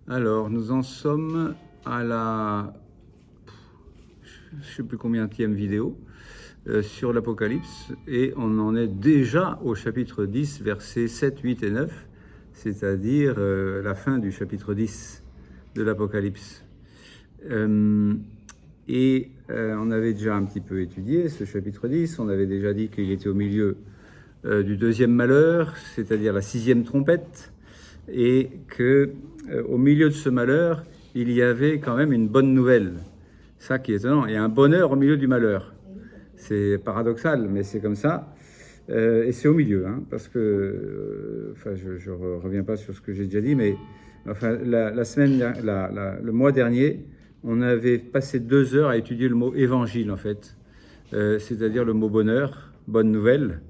Alors, nous en sommes à la, je ne sais plus combienième vidéo sur l'Apocalypse, et on en est déjà au chapitre 10, versets 7, 8 et 9, c'est-à-dire la fin du chapitre 10 de l'Apocalypse. On avait déjà un petit peu étudié ce chapitre 10, on avait déjà dit qu'il était au milieu du deuxième malheur, c'est-à-dire la 6e trompette, et qu'au milieu de ce malheur, il y avait quand même une bonne nouvelle. Ça qui est étonnant, il y a un bonheur au milieu du malheur. C'est paradoxal, mais c'est comme ça. Et c'est au milieu, hein, parce que, je ne reviens pas sur ce que j'ai déjà dit, mais enfin, le mois dernier, on avait passé 2 heures à étudier le mot évangile, en fait, c'est-à-dire le mot bonheur, bonne nouvelle.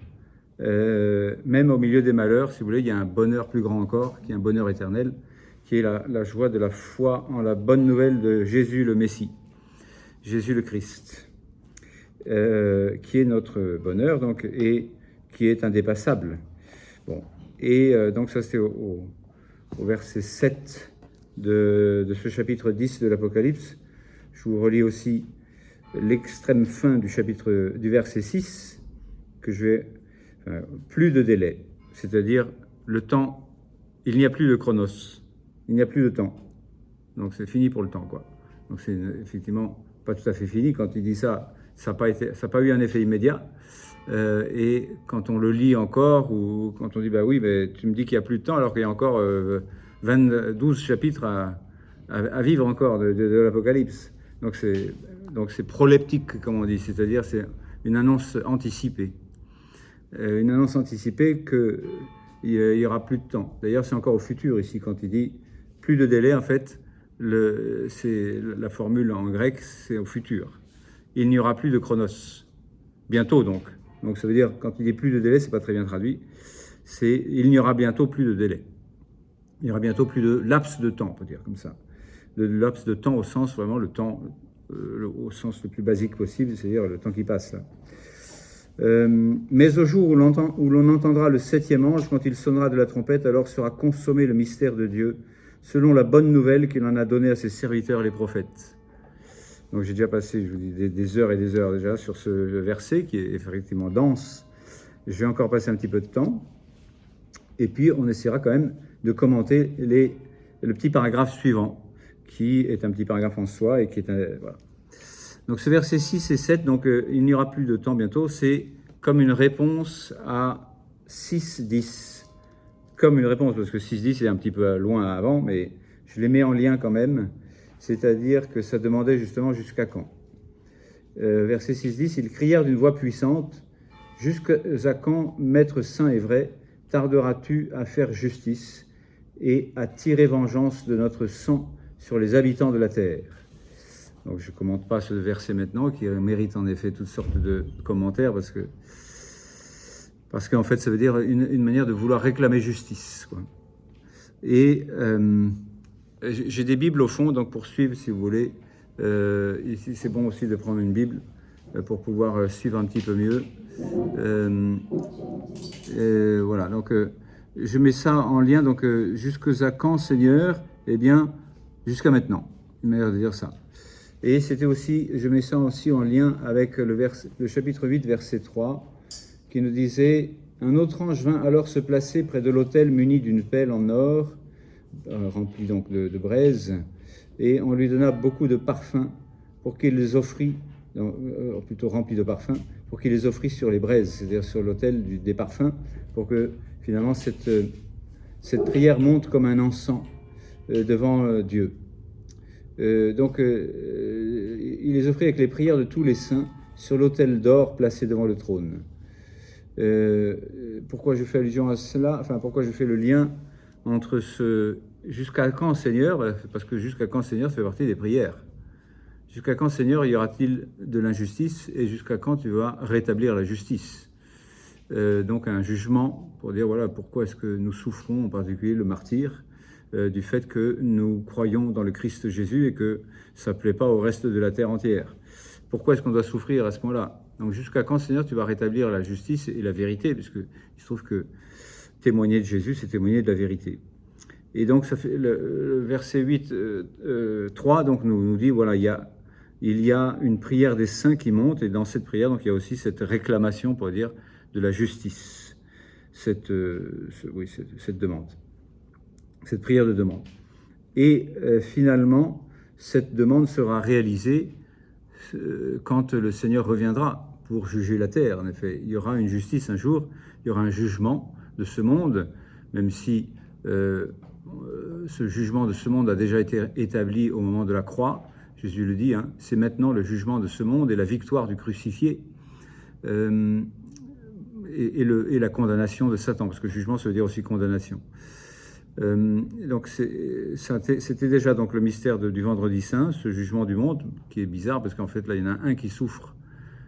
Même au milieu des malheurs, si vous voulez, il y a un bonheur plus grand encore, qui est un bonheur éternel, qui est la joie de la foi en la bonne nouvelle de Jésus le Messie, Jésus le Christ, qui est notre bonheur, donc, et qui est indépassable. Bon, et donc ça c'est au verset 7 de ce chapitre 10 de l'Apocalypse. Je vous relis aussi l'extrême fin du verset 6, que je vais... plus de délai, c'est-à-dire le temps, il n'y a plus de chronos, il n'y a plus de temps. Donc c'est fini pour le temps, quoi. Donc c'est effectivement pas tout à fait fini. Quand il dit ça, ça n'a pas eu un effet immédiat. Et quand on le lit encore, ou quand on dit bah oui, mais tu me dis qu'il n'y a plus de temps alors qu'il y a encore 12 chapitres à vivre encore de l'Apocalypse. Donc c'est proleptique, comme on dit, c'est-à-dire c'est une annonce anticipée. Une annonce anticipée qu'il n'y aura plus de temps. D'ailleurs, c'est encore au futur ici, quand il dit plus de délai, en fait, c'est la formule en grec, c'est au futur. Il n'y aura plus de chronos. Bientôt, donc. Donc, ça veut dire, quand il dit plus de délai, c'est pas très bien traduit, c'est il n'y aura bientôt plus de délai. Il y aura bientôt plus de laps de temps, on peut dire comme ça. Le laps de temps au sens, vraiment, le temps, au sens le plus basique possible, c'est-à-dire le temps qui passe, là. Mais au jour où l'on entendra le 7e ange, quand il sonnera de la trompette, alors sera consommé le mystère de Dieu, selon la bonne nouvelle qu'il en a donnée à ses serviteurs les prophètes. Donc j'ai déjà passé, je vous dis, des heures et des heures déjà sur ce verset qui est effectivement dense. Je vais encore passer un petit peu de temps. Et puis on essaiera quand même de commenter le petit paragraphe suivant, qui est un petit paragraphe en soi et qui est voilà. Donc ce verset 6 et 7, donc il n'y aura plus de temps bientôt, c'est comme une réponse à 6-10. Comme une réponse, parce que 6-10 est un petit peu loin avant, mais je les mets en lien quand même, c'est-à-dire que ça demandait justement jusqu'à quand. Verset 6-10, ils crièrent d'une voix puissante, « Jusqu'à quand, Maître saint et vrai, tarderas-tu à faire justice et à tirer vengeance de notre sang sur les habitants de la terre ?» Donc je ne commente pas ce verset maintenant, qui mérite en effet toutes sortes de commentaires, parce qu'en fait ça veut dire une manière de vouloir réclamer justice, quoi. Et j'ai des Bibles au fond, donc pour suivre si vous voulez. Ici c'est bon aussi de prendre une Bible pour pouvoir suivre un petit peu mieux. Voilà, donc je mets ça en lien, donc jusqu'à quand, Seigneur? Eh bien, jusqu'à maintenant, une manière de dire ça. Et c'était aussi, je mets ça aussi en lien avec le chapitre 8, verset 3, qui nous disait « Un autre ange vint alors se placer près de l'autel muni d'une pelle en or, remplie donc de braise, et on lui donna beaucoup de parfums pour qu'il les offrit, plutôt remplis de parfums, pour qu'il les offrit sur les braises, c'est-à-dire sur l'autel des parfums, pour que finalement cette prière monte comme un encens devant Dieu. » Donc, il les offrit avec les prières de tous les saints sur l'autel d'or placé devant le trône. Pourquoi je fais allusion à cela? Enfin, pourquoi je fais le lien entre ce « jusqu'à quand, Seigneur ?» Parce que « jusqu'à quand, Seigneur ?» fait partie des prières. Jusqu'à quand, Seigneur, y aura-t-il de l'injustice? Et jusqu'à quand tu vas rétablir la justice? Donc, un jugement pour dire, voilà, pourquoi est-ce que nous souffrons, en particulier le martyr, du fait que nous croyons dans le Christ Jésus et que ça ne plaît pas au reste de la terre entière. Pourquoi est-ce qu'on doit souffrir à ce moment-là? Donc jusqu'à quand, Seigneur, tu vas rétablir la justice et la vérité? Puisque il se trouve que témoigner de Jésus, c'est témoigner de la vérité. Et donc, ça fait le verset 8, 3, donc nous dit, voilà, il y a une prière des saints qui monte, et dans cette prière, donc, il y a aussi cette réclamation, pour dire, de la justice, cette demande, cette prière de demande. Et finalement, cette demande sera réalisée quand le Seigneur reviendra pour juger la terre. En effet, il y aura une justice un jour, il y aura un jugement de ce monde, même si ce jugement de ce monde a déjà été établi au moment de la croix. Jésus le dit, hein, c'est maintenant le jugement de ce monde et la victoire du crucifié et la condamnation de Satan, parce que jugement, ça veut dire aussi condamnation. Donc c'était déjà donc le mystère du Vendredi Saint, ce jugement du monde, qui est bizarre, parce qu'en fait, là, il y en a un qui souffre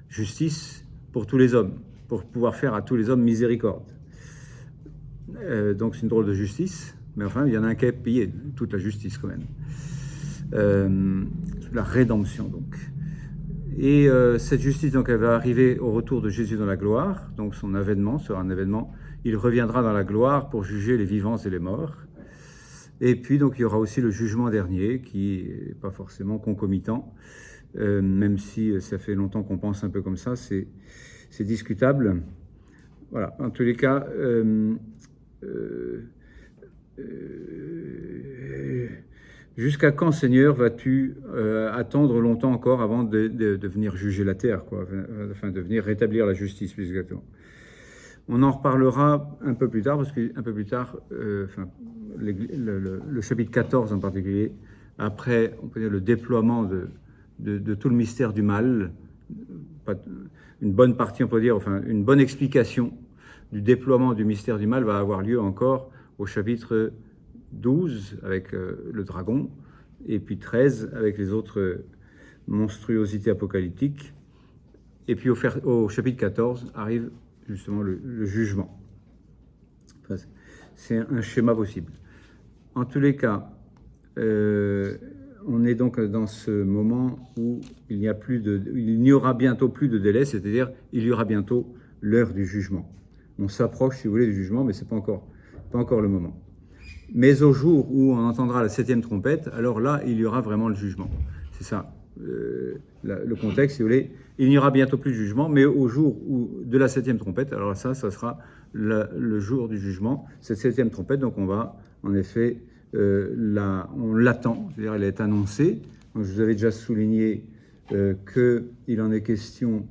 justice pour tous les hommes, pour pouvoir faire à tous les hommes miséricorde. Donc c'est une drôle de justice, mais enfin, il y en a un qui a payé toute la justice quand même. La rédemption, donc. Et cette justice, donc, elle va arriver au retour de Jésus dans la gloire. Donc son avènement sera un événement. Il reviendra dans la gloire pour juger les vivants et les morts. Et puis, donc, il y aura aussi le jugement dernier, qui n'est pas forcément concomitant, même si ça fait longtemps qu'on pense un peu comme ça, c'est discutable. Voilà, en tous les cas, jusqu'à quand, Seigneur, vas-tu attendre longtemps encore avant de venir juger la terre, quoi, enfin de venir rétablir la justice, plus exactement. On en reparlera un peu plus tard, parce qu'un peu plus tard, le chapitre 14 en particulier, après, on peut dire, le déploiement de tout le mystère du mal, une bonne partie, on peut dire, enfin une bonne explication du déploiement du mystère du mal va avoir lieu encore au chapitre 12 avec le dragon, et puis 13 avec les autres monstruosités apocalyptiques. Et puis au chapitre 14 arrive justement le jugement. Enfin, c'est un schéma possible. En tous les cas, on est donc dans ce moment où il n'y aura bientôt plus de délai, c'est-à-dire il y aura bientôt l'heure du jugement. On s'approche, si vous voulez, du jugement, mais c'est pas encore le moment. Mais au jour où on entendra la 7e trompette, alors là, il y aura vraiment le jugement. C'est ça, le contexte, si vous voulez. Il n'y aura bientôt plus de jugement, mais au jour de la 7e trompette, alors ça sera le jour du jugement, cette 7e trompette. Donc on va, en effet, on l'attend, c'est-à-dire elle est annoncée. Donc, je vous avais déjà souligné qu'il en est question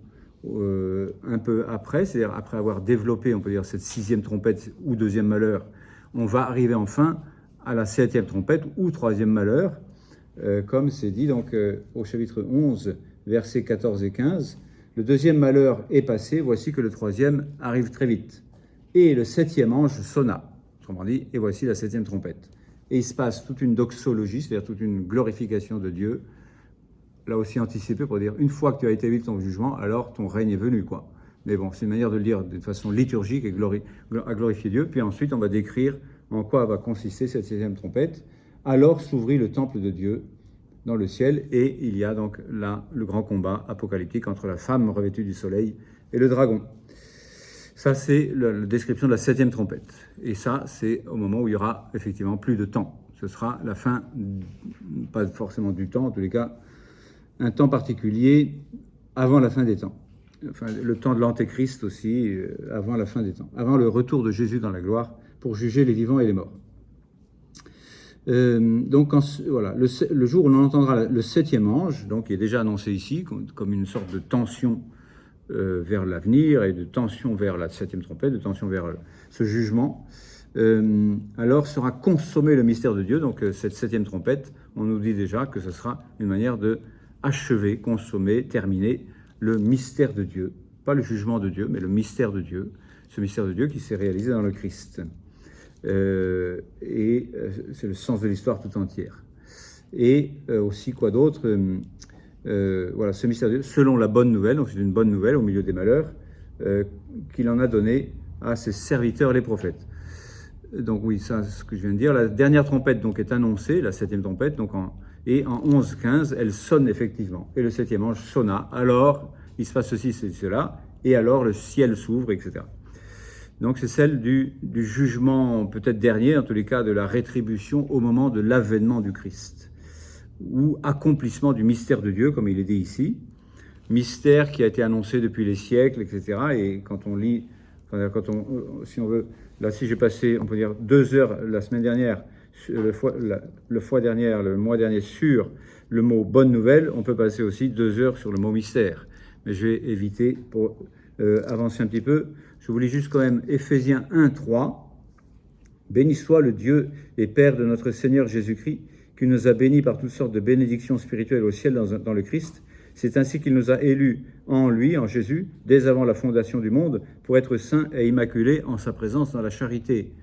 un peu après, c'est-à-dire après avoir développé, on peut dire, cette 6e trompette ou 2e malheur, on va arriver enfin à la 7e trompette ou 3e malheur, comme c'est dit donc au chapitre 11, versets 14 et 15. Le 2e malheur est passé, voici que le 3e arrive très vite. Et le 7e ange sonna, autrement dit, et voici la 7e trompette. Et il se passe toute une doxologie, c'est-à-dire toute une glorification de Dieu, là aussi anticipée pour dire, une fois que tu as établi ton jugement, alors ton règne est venu, quoi. Mais bon, c'est une manière de le dire de façon liturgique et à glorifier Dieu. Puis ensuite, on va décrire en quoi va consister cette 7e trompette. Alors s'ouvrit le temple de Dieu dans le ciel, et il y a donc là le grand combat apocalyptique entre la femme revêtue du soleil et le dragon. Ça, c'est la description de la 7e trompette. Et ça, c'est au moment où il y aura effectivement plus de temps. Ce sera la fin, pas forcément du temps, en tous les cas, un temps particulier avant la fin des temps. Enfin, le temps de l'Antéchrist aussi, avant la fin des temps, avant le retour de Jésus dans la gloire pour juger les vivants et les morts. Donc voilà, le jour où on entendra le 7e ange, donc qui est déjà annoncé ici comme une sorte de tension vers l'avenir et de tension vers la 7e trompette, de tension vers ce jugement, alors sera consommé le mystère de Dieu. Donc cette 7e trompette, on nous dit déjà que ce sera une manière de achever, consommer, terminer le mystère de Dieu, pas le jugement de Dieu, mais le mystère de Dieu, ce mystère de Dieu qui s'est réalisé dans le Christ. Et c'est le sens de l'histoire tout entière. Et aussi quoi d'autre, voilà, ce mystère de Dieu, selon la bonne nouvelle, donc c'est une bonne nouvelle au milieu des malheurs, qu'il en a donné à ses serviteurs les prophètes. Donc oui, ça c'est ce que je viens de dire. La dernière trompette donc est annoncée, la 7e trompette, donc et en 11-15, elle sonne effectivement. Et le 7e ange sonna, alors il se passe ceci, cela, et alors le ciel s'ouvre, etc. Donc c'est celle du jugement peut-être dernier, en tous les cas de la rétribution au moment de l'avènement du Christ, ou accomplissement du mystère de Dieu, comme il est dit ici. Mystère qui a été annoncé depuis les siècles, etc. Et quand on lit, si on veut, là si j'ai passé, on peut dire 2 heures la semaine dernière, le mois dernier sur le mot bonne nouvelle, on peut passer aussi 2 heures sur le mot mystère. Mais je vais éviter pour avancer un petit peu. Je vous lis juste quand même Éphésiens 1:3. Béni soit le Dieu et Père de notre Seigneur Jésus-Christ, qui nous a bénis par toutes sortes de bénédictions spirituelles au ciel dans le Christ. C'est ainsi qu'il nous a élus en lui, en Jésus, dès avant la fondation du monde, pour être saints et immaculés en sa présence dans la charité.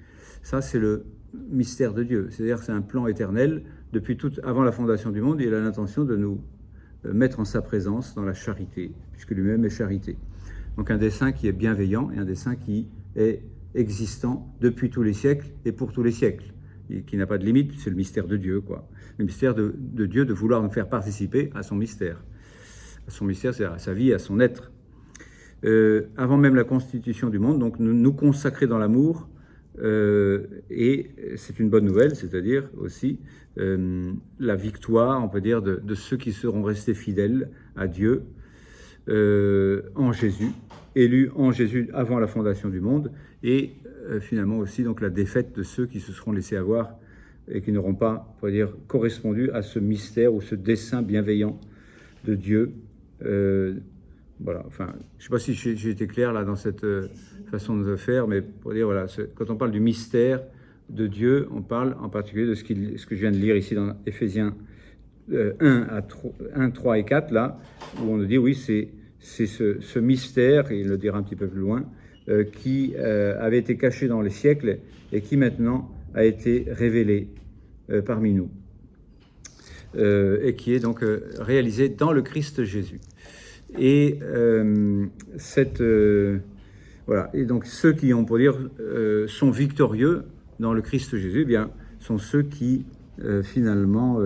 Ça, c'est le mystère de Dieu. C'est-à-dire que c'est un plan éternel. Avant la fondation du monde, il a l'intention de nous mettre en sa présence dans la charité, puisque lui-même est charité. Donc un dessein qui est bienveillant et un dessein qui est existant depuis tous les siècles et pour tous les siècles, et qui n'a pas de limite. C'est le mystère de Dieu, quoi. Le mystère de Dieu de vouloir nous faire participer à son mystère. Son mystère, c'est à sa vie, à son être. Avant même la constitution du monde, donc nous consacrer dans l'amour, et c'est une bonne nouvelle, c'est-à-dire aussi la victoire, on peut dire, de ceux qui seront restés fidèles à Dieu en Jésus, élus en Jésus avant la fondation du monde, et finalement aussi donc la défaite de ceux qui se seront laissés avoir et qui n'auront pas, on peut dire, correspondu à ce mystère ou ce dessein bienveillant de Dieu. Voilà, enfin, je ne sais pas si j'ai été clair là dans cette façon de faire, mais pour dire, voilà, quand on parle du mystère de Dieu, on parle en particulier de ce que je viens de lire ici dans Éphésiens 1, 3 et 4, là, où on nous dit, oui, c'est ce mystère, et il le dira un petit peu plus loin, qui avait été caché dans les siècles et qui maintenant a été révélé parmi nous. Et qui est donc réalisé dans le Christ Jésus. Et voilà. Et donc ceux qui, on peut dire, sont victorieux dans le Christ Jésus, eh bien, sont ceux qui finalement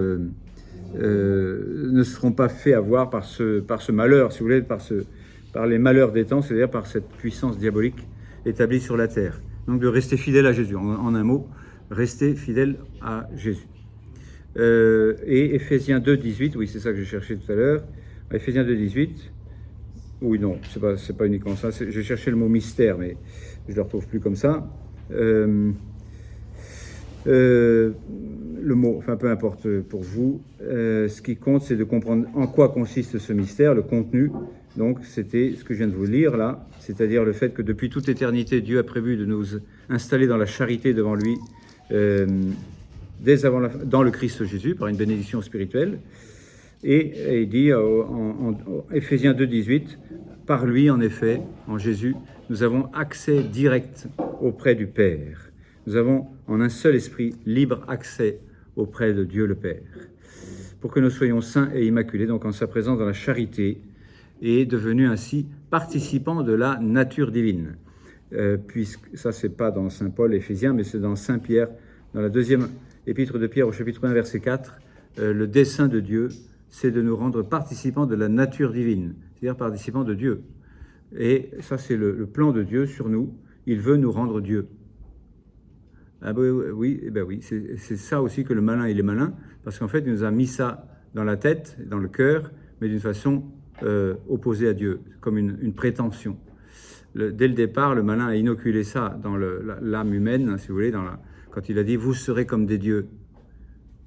ne seront pas faits avoir par ce malheur, si vous voulez, par les malheurs des temps, c'est-à-dire par cette puissance diabolique établie sur la terre. Donc de rester fidèle à Jésus. En un mot, rester fidèle à Jésus. Et Éphésiens 2:18, oui, c'est ça que je cherchais tout à l'heure. Éphésiens 2:18, oui, non, c'est pas uniquement ça. Je cherchais le mot mystère, mais je ne le retrouve plus comme ça. Le mot, enfin peu importe pour vous. Ce qui compte, c'est de comprendre en quoi consiste ce mystère, le contenu. Donc, c'était ce que je viens de vous lire là, c'est-à-dire le fait que depuis toute éternité, Dieu a prévu de nous installer dans la charité devant lui. Dès avant dans le Christ Jésus, par une bénédiction spirituelle. Et il dit en Éphésiens 2:18, par lui, en effet, en Jésus, nous avons accès direct auprès du Père. Nous avons en un seul esprit libre accès auprès de Dieu le Père, pour que nous soyons saints et immaculés, donc en sa présence dans la charité, et devenus ainsi participants de la nature divine. Puisque ça, c'est pas dans Saint Paul, Éphésiens, mais c'est dans Saint Pierre, dans la deuxième Épître de Pierre au chapitre 1, verset 4, le dessein de Dieu, c'est de nous rendre participants de la nature divine, c'est-à-dire participants de Dieu. Et ça, c'est le plan de Dieu sur nous. Il veut nous rendre Dieu. Ah oui, eh ben oui, c'est ça aussi que le malin, il est malin, parce qu'en fait, il nous a mis ça dans la tête, dans le cœur, mais d'une façon opposée à Dieu, comme une prétention. Dès le départ, le malin a inoculé ça dans l'âme humaine, hein, si vous voulez, quand il a dit « vous serez comme des dieux ».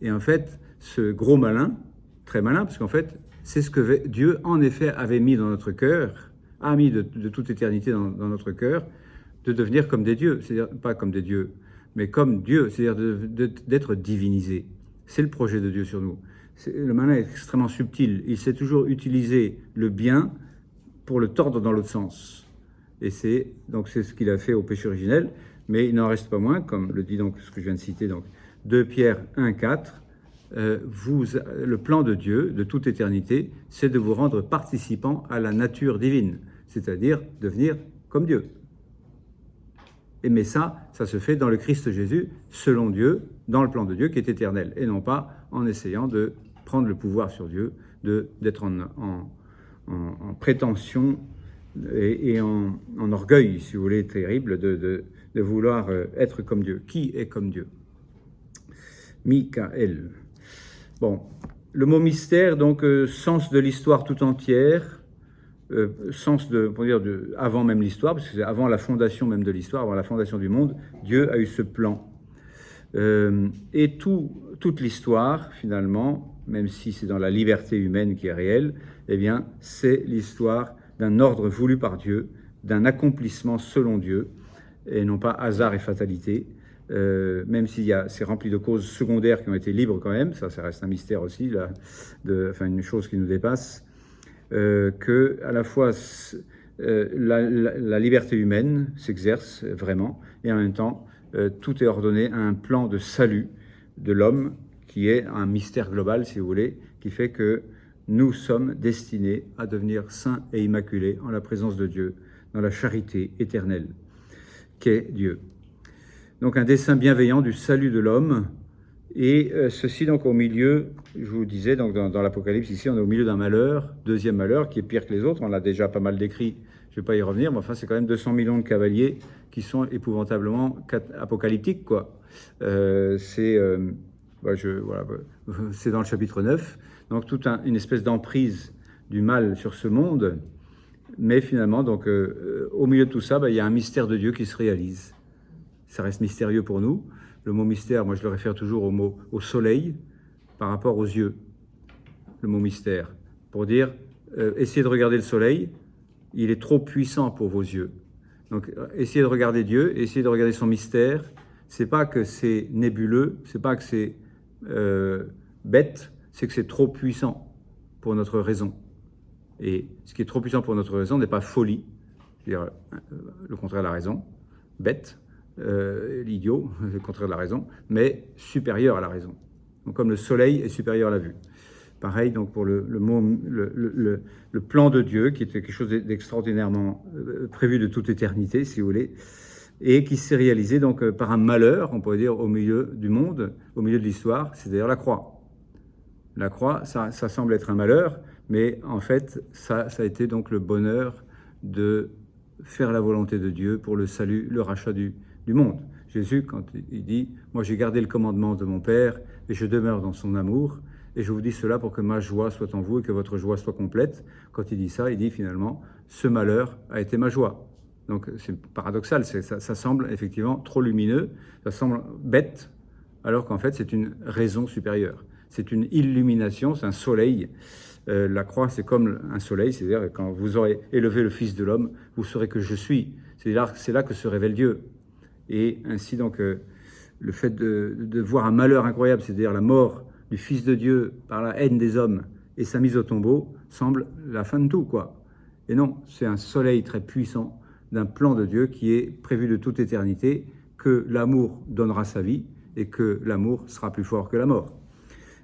Et en fait, ce gros malin, très malin, parce qu'en fait, c'est ce que Dieu, en effet, avait mis dans notre cœur, a mis de toute éternité dans notre cœur, de devenir comme des dieux, c'est-à-dire pas comme des dieux, mais comme Dieu, c'est-à-dire d'être divinisé. C'est le projet de Dieu sur nous. Le malin est extrêmement subtil. Il sait toujours utiliser le bien pour le tordre dans l'autre sens. Et c'est ce qu'il a fait au péché originel, mais il n'en reste pas moins, comme le dit donc ce que je viens de citer, donc 2 Pierre 1:4, le plan de Dieu, de toute éternité, c'est de vous rendre participants à la nature divine, c'est-à-dire devenir comme Dieu. Mais ça se fait dans le Christ Jésus, selon Dieu, dans le plan de Dieu qui est éternel, et non pas en essayant de prendre le pouvoir sur Dieu, d'être en prétention et en orgueil, si vous voulez, terrible, de vouloir être comme Dieu. Qui est comme Dieu? Michael. Bon, le mot mystère, donc, sens de l'histoire tout entière, sens avant même l'histoire, parce que c'est avant la fondation même de l'histoire, avant la fondation du monde, Dieu a eu ce plan. Et toute l'histoire, finalement, même si c'est dans la liberté humaine qui est réelle, eh bien, c'est l'histoire d'un ordre voulu par Dieu, d'un accomplissement selon Dieu, et non pas hasard et fatalité. Même si c'est rempli de causes secondaires qui ont été libres quand même, ça reste un mystère aussi, là, une chose qui nous dépasse, que à la fois la liberté humaine s'exerce vraiment, et en même temps, tout est ordonné à un plan de salut de l'homme qui est un mystère global, si vous voulez, qui fait que nous sommes destinés à devenir saints et immaculés en la présence de Dieu, dans la charité éternelle qu'est Dieu. Donc un dessein bienveillant du salut de l'homme, et ceci donc au milieu, je vous disais, donc dans l'Apocalypse, ici on est au milieu d'un malheur, deuxième malheur, qui est pire que les autres, on l'a déjà pas mal décrit, je ne vais pas y revenir, mais enfin c'est quand même 200 millions de cavaliers qui sont épouvantablement apocalyptiques, quoi. C'est dans le chapitre 9, donc toute une espèce d'emprise du mal sur ce monde, mais finalement, donc, au milieu de tout ça, il y a un mystère de Dieu qui se réalise. Ça reste mystérieux pour nous. Le mot mystère, moi je le réfère toujours au soleil par rapport aux yeux. Le mot mystère, pour dire, essayez de regarder le soleil, il est trop puissant pour vos yeux. Donc essayez de regarder Dieu, essayez de regarder son mystère. C'est pas que c'est nébuleux, c'est pas que c'est bête, c'est que c'est trop puissant pour notre raison. Et ce qui est trop puissant pour notre raison n'est pas folie, c'est-à-dire le contraire de la raison, bête, l'idiot, le contraire de la raison, mais supérieur à la raison. Donc comme le soleil est supérieur à la vue. Pareil donc pour le plan de Dieu, qui était quelque chose d'extraordinairement prévu de toute éternité, si vous voulez, et qui s'est réalisé donc par un malheur, on pourrait dire, au milieu du monde, au milieu de l'histoire, c'est-à-dire la croix. La croix, ça semble être un malheur, mais en fait, ça a été donc le bonheur de faire la volonté de Dieu pour le salut, le rachat du monde. Jésus, quand il dit « Moi, j'ai gardé le commandement de mon Père et je demeure dans son amour, et je vous dis cela pour que ma joie soit en vous et que votre joie soit complète. » Quand il dit ça, il dit finalement « Ce malheur a été ma joie. » Donc, c'est paradoxal, ça semble effectivement trop lumineux, ça semble bête, alors qu'en fait, c'est une raison supérieure. C'est une illumination, c'est un soleil. La croix, c'est comme un soleil, c'est-à-dire quand vous aurez élevé le Fils de l'homme, vous saurez que je suis. C'est là que se révèle Dieu. Et ainsi donc, le fait de voir un malheur incroyable, c'est-à-dire la mort du Fils de Dieu par la haine des hommes et sa mise au tombeau, semble la fin de tout, quoi. Et non, c'est un soleil très puissant d'un plan de Dieu qui est prévu de toute éternité, que l'amour donnera sa vie et que l'amour sera plus fort que la mort.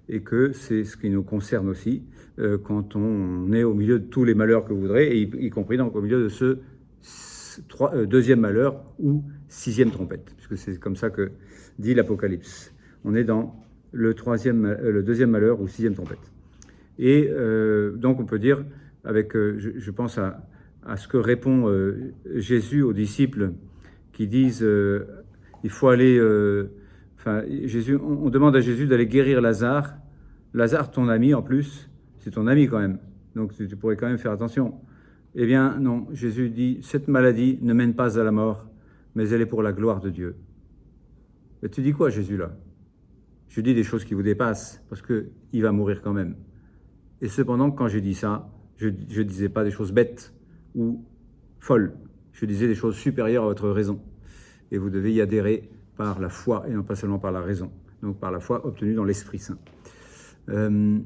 Et que c'est ce qui nous concerne aussi quand on est au milieu de tous les malheurs que vous voudrez, et y compris donc au milieu de ce deuxième malheur ou sixième trompette, puisque c'est comme ça que dit l'Apocalypse. On est dans le deuxième malheur ou sixième trompette. Et donc on peut dire, je pense à ce que répond Jésus aux disciples qui disent il faut aller... on demande à Jésus d'aller guérir Lazare. Lazare, ton ami en plus, c'est ton ami quand même. Donc tu pourrais quand même faire attention. Eh bien non, Jésus dit, cette maladie ne mène pas à la mort, mais elle est pour la gloire de Dieu. Et tu dis quoi, Jésus, là? Je dis des choses qui vous dépassent, parce qu'il va mourir quand même. Et cependant, quand j'ai dit ça, je ne disais pas des choses bêtes ou folles. Je disais des choses supérieures à votre raison. Et vous devez y adhérer par la foi et non pas seulement par la raison. Donc par la foi obtenue dans l'Esprit Saint. Donc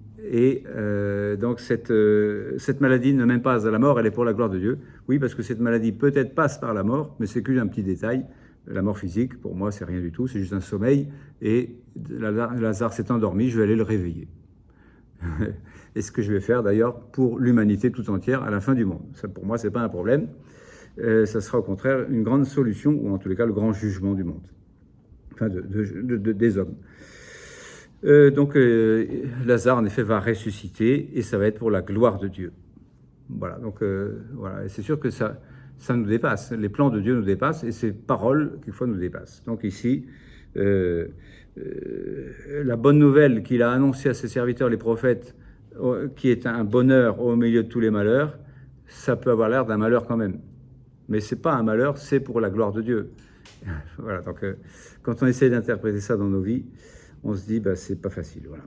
cette maladie ne mène pas à la mort, elle est pour la gloire de Dieu. Oui, parce que cette maladie peut-être passe par la mort, mais c'est qu'un petit détail. La mort physique, pour moi, c'est rien du tout, c'est juste un sommeil. Et Lazare s'est endormi, je vais aller le réveiller. Et ce que je vais faire d'ailleurs pour l'humanité tout entière à la fin du monde. Ça, pour moi, c'est pas un problème. Ça sera au contraire une grande solution, ou en tous les cas le grand jugement du monde, enfin des hommes. Donc Lazare en effet va ressusciter et ça va être pour la gloire de Dieu. Voilà, donc voilà, et c'est sûr que ça nous dépasse. Les plans de Dieu nous dépassent et ses paroles, quelquefois, nous dépassent. Donc ici, la bonne nouvelle qu'il a annoncée à ses serviteurs, les prophètes, qui est un bonheur au milieu de tous les malheurs, ça peut avoir l'air d'un malheur quand même. Mais ce n'est pas un malheur, c'est pour la gloire de Dieu. Voilà, donc quand on essaie d'interpréter ça dans nos vies, on se dit, c'est pas facile, voilà.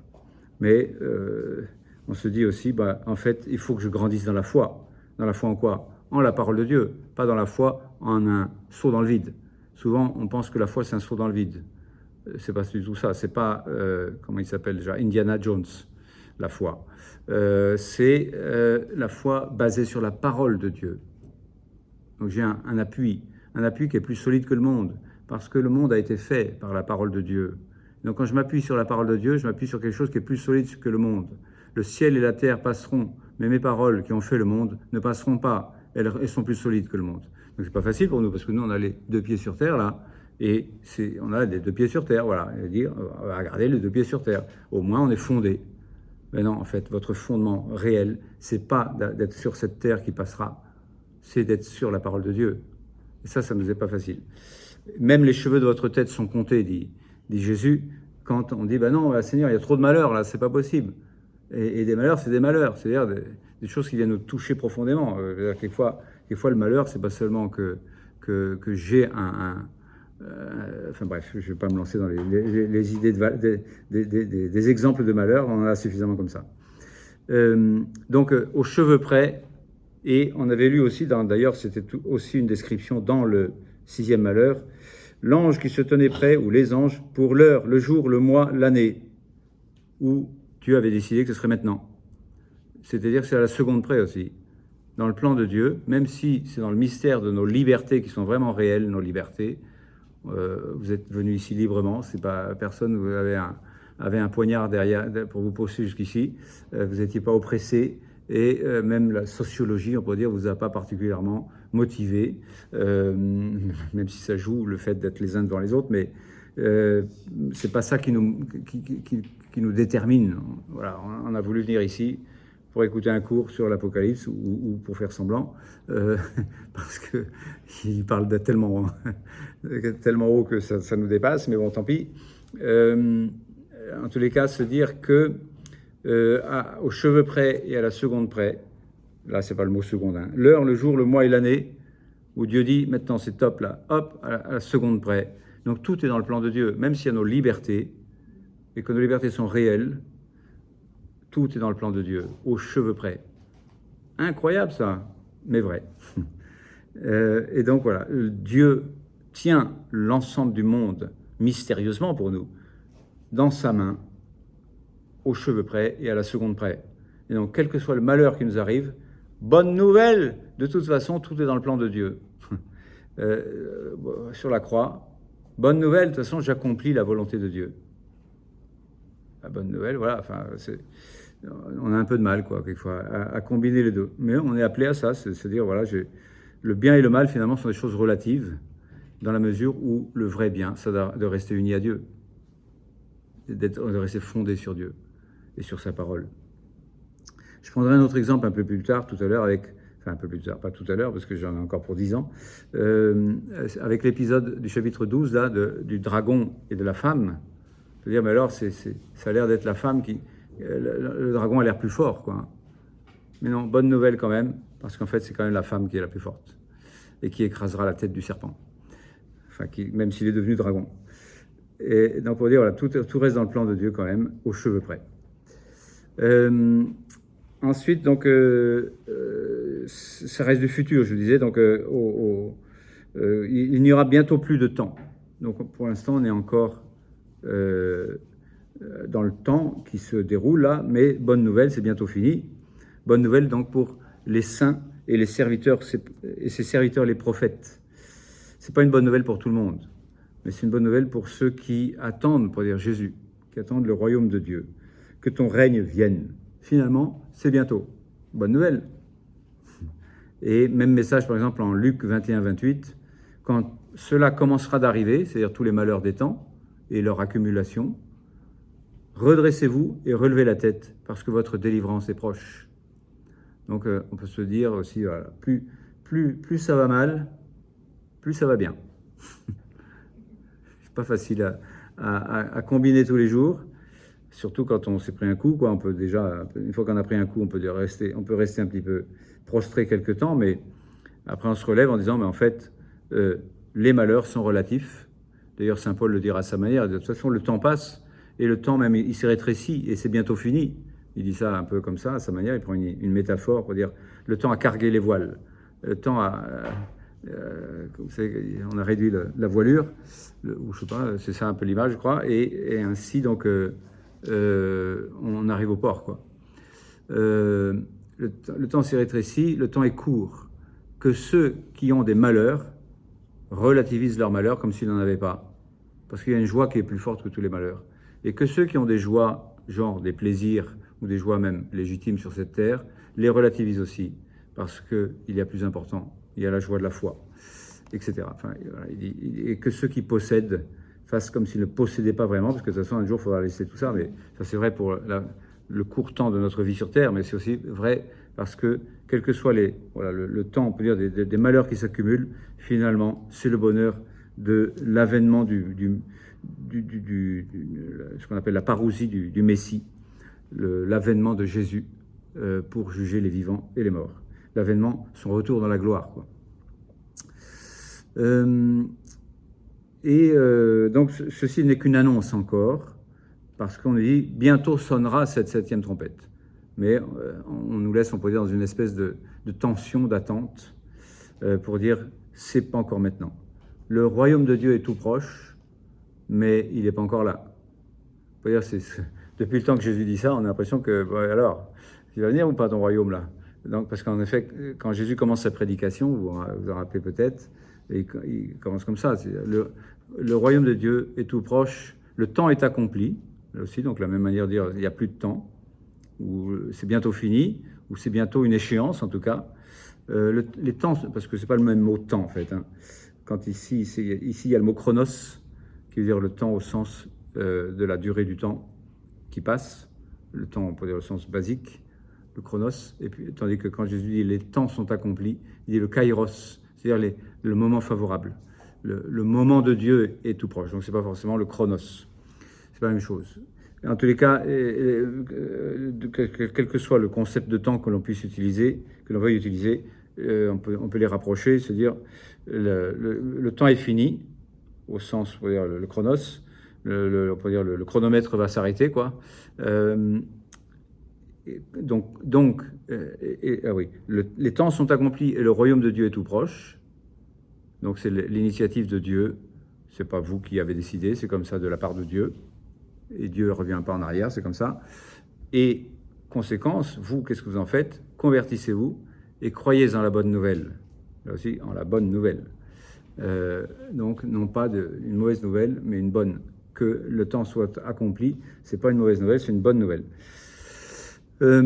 Mais on se dit aussi, en fait, il faut que je grandisse dans la foi. Dans la foi en quoi? En la parole de Dieu, pas dans la foi en un saut dans le vide. Souvent, on pense que la foi, c'est un saut dans le vide. C'est pas du tout ça. C'est pas, comment il s'appelle déjà, Indiana Jones, la foi. C'est la foi basée sur la parole de Dieu. Donc j'ai un appui qui est plus solide que le monde, parce que le monde a été fait par la parole de Dieu. Donc quand je m'appuie sur la parole de Dieu, je m'appuie sur quelque chose qui est plus solide que le monde. Le ciel et la terre passeront, mais mes paroles qui ont fait le monde ne passeront pas. Elles sont plus solides que le monde. Donc c'est pas facile pour nous, parce que nous on a les deux pieds sur terre là, et on a les deux pieds sur terre, voilà. Et dire, regardez les deux pieds sur terre. Au moins on est fondé. Mais non, en fait, votre fondement réel, c'est pas d'être sur cette terre qui passera, c'est d'être sur la parole de Dieu. Et ça nous est pas facile. Même les cheveux de votre tête sont comptés, dit Jésus, quand on dit, non, Seigneur, il y a trop de malheurs, là, c'est pas possible. Et des malheurs, c'est des malheurs, c'est-à-dire des choses qui viennent nous toucher profondément. Quelquefois, le malheur, c'est pas seulement que j'ai enfin bref, je ne vais pas me lancer dans les idées des exemples de malheur, on en a suffisamment comme ça. Donc, aux cheveux près, et on avait lu aussi, d'ailleurs, c'était aussi une description dans le 6e malheur, l'ange qui se tenait prêt, ou les anges, pour l'heure, le jour, le mois, l'année, où Dieu avait décidé que ce serait maintenant. C'est-à-dire que c'est à la seconde près aussi. Dans le plan de Dieu, même si c'est dans le mystère de nos libertés qui sont vraiment réelles, nos libertés, vous êtes venu ici librement, c'est pas personne, vous avait un poignard derrière pour vous pousser jusqu'ici, vous n'étiez pas oppressé, et même la sociologie, on peut dire, vous a pas particulièrement motivé, même si ça joue le fait d'être les uns devant les autres, mais c'est pas ça qui nous détermine. Voilà, on a voulu venir ici pour écouter un cours sur l'Apocalypse ou pour faire semblant, parce qu'il parle de tellement haut que ça nous dépasse, mais bon, tant pis. En tous les cas, se dire que aux cheveux près et à la seconde près, là, c'est pas le mot seconde, hein, l'heure, le jour, le mois et l'année, où Dieu dit, maintenant c'est top là, hop, à la seconde près. Donc tout est dans le plan de Dieu, même s'il y a nos libertés, et que nos libertés sont réelles, tout est dans le plan de Dieu, aux cheveux près. Incroyable ça, mais vrai. Et donc voilà, Dieu tient l'ensemble du monde mystérieusement pour nous dans sa main, aux cheveux près et à la seconde près. Et donc, quel que soit le malheur qui nous arrive, bonne nouvelle, de toute façon, tout est dans le plan de Dieu. Sur la croix, bonne nouvelle, de toute façon, j'accomplis la volonté de Dieu. La bonne nouvelle, voilà, enfin, on a un peu de mal, quoi, quelquefois, à combiner les deux. Mais on est appelé à ça, c'est-à-dire, voilà, le bien et le mal, finalement, sont des choses relatives, dans la mesure où le vrai bien, c'est de rester uni à Dieu, de rester fondé sur Dieu et sur sa parole. Je prendrai un autre exemple un peu plus tard, tout à l'heure, enfin un peu plus tard, pas tout à l'heure, parce que j'en ai encore pour 10 ans, avec l'épisode du chapitre 12, là, du dragon et de la femme. C'est-à-dire, mais alors, ça a l'air d'être la femme qui... Le dragon a l'air plus fort, quoi. Mais non, bonne nouvelle quand même, parce qu'en fait, c'est quand même la femme qui est la plus forte, et qui écrasera la tête du serpent. Enfin, même s'il est devenu dragon. Et donc, pour dire, voilà, tout reste dans le plan de Dieu quand même, aux cheveux près. Ensuite, donc, ça reste du futur, je disais. Donc, il n'y aura bientôt plus de temps. Donc, pour l'instant, on est encore dans le temps qui se déroule là, mais bonne nouvelle, c'est bientôt fini. Bonne nouvelle, donc, pour les saints et les serviteurs, et ses serviteurs, les prophètes. C'est pas une bonne nouvelle pour tout le monde. Mais c'est une bonne nouvelle pour ceux qui attendent, pour dire Jésus, qui attendent le royaume de Dieu, que ton règne vienne. Finalement, c'est bientôt. Bonne nouvelle. Et même message, par exemple, en Luc 21-28, quand cela commencera d'arriver, c'est-à-dire tous les malheurs des temps et leur accumulation, redressez-vous et relevez la tête, parce que votre délivrance est proche. Donc on peut se dire aussi, voilà, plus ça va mal, plus ça va bien. C'est pas facile à combiner tous les jours, surtout quand on s'est pris un coup, quoi. On peut déjà, une fois qu'on a pris un coup, on peut rester un petit peu prostré quelque temps, mais après on se relève en disant, mais en fait, les malheurs sont relatifs. D'ailleurs, saint Paul le dira à sa manière. De toute façon, le temps passe, et le temps même, il s'est rétréci, et c'est bientôt fini. Il dit ça un peu comme ça, à sa manière. Il prend une métaphore pour dire, le temps a cargué les voiles. Le temps a... vous savez, on a réduit la voilure, ou je sais pas, c'est ça un peu l'image, je crois, et ainsi, donc, on arrive au port, quoi. Le temps s'est rétréci, le temps est court. Que ceux qui ont des malheurs relativisent leurs malheurs comme s'ils n'en avaient pas. Parce qu'il y a une joie qui est plus forte que tous les malheurs. Et que ceux qui ont des joies, genre des plaisirs, ou des joies même légitimes sur cette terre, les relativisent aussi. Parce qu'il y a plus important. Il y a la joie de la foi, etc. Enfin, voilà, et que ceux qui possèdent fassent comme s'ils ne possédaient pas vraiment, parce que de toute façon, un jour, il faudra laisser tout ça. Mais ça, c'est vrai pour le court temps de notre vie sur Terre, mais c'est aussi vrai parce que, quel que soit le temps, on peut dire, des malheurs qui s'accumulent, finalement, c'est le bonheur de l'avènement ce qu'on appelle la parousie du Messie, l'avènement de Jésus pour juger les vivants et les morts. L'avènement, son retour dans la gloire, quoi. Donc, ceci n'est qu'une annonce encore, parce qu'on dit bientôt sonnera cette 7e trompette. Mais on nous laisse, on peut dire, dans une espèce de tension, d'attente, pour dire c'est pas encore maintenant. Le royaume de Dieu est tout proche, mais il n'est pas encore là. On peut dire, depuis le temps que Jésus dit ça, on a l'impression que, bon, alors, il va venir ou pas ton royaume là? Donc, parce qu'en effet, quand Jésus commence sa prédication, vous vous en rappelez peut-être, et il commence comme ça, le royaume de Dieu est tout proche, le temps est accompli, là aussi, donc la même manière de dire, il n'y a plus de temps, ou c'est bientôt fini, ou c'est bientôt une échéance en tout cas. Les temps, parce que c'est pas le même mot temps en fait, hein. Quand ici il y a le mot chronos, qui veut dire le temps au sens de la durée du temps qui passe, le temps on peut dire au sens basique, le chronos, et puis, tandis que quand Jésus dit les temps sont accomplis, il dit le kairos, c'est-à-dire le moment favorable. Le moment de Dieu est tout proche, donc c'est pas forcément le chronos, c'est pas la même chose. En tous les cas, quel que soit le concept de temps que l'on puisse utiliser, que l'on veuille utiliser, on peut les rapprocher, c'est-à-dire le temps est fini, au sens, on peut dire le chronos, on peut dire le chronomètre va s'arrêter, quoi. Les temps sont accomplis et le royaume de Dieu est tout proche. Donc c'est l'initiative de Dieu, c'est pas vous qui avez décidé, c'est comme ça de la part de Dieu. Et Dieu ne revient pas en arrière, c'est comme ça. Et conséquence, vous, qu'est-ce que vous en faites? Convertissez-vous et croyez en la bonne nouvelle. Là aussi, en la bonne nouvelle. Donc, non pas une mauvaise nouvelle, mais une bonne. Que le temps soit accompli, c'est pas une mauvaise nouvelle, c'est une bonne nouvelle. Ça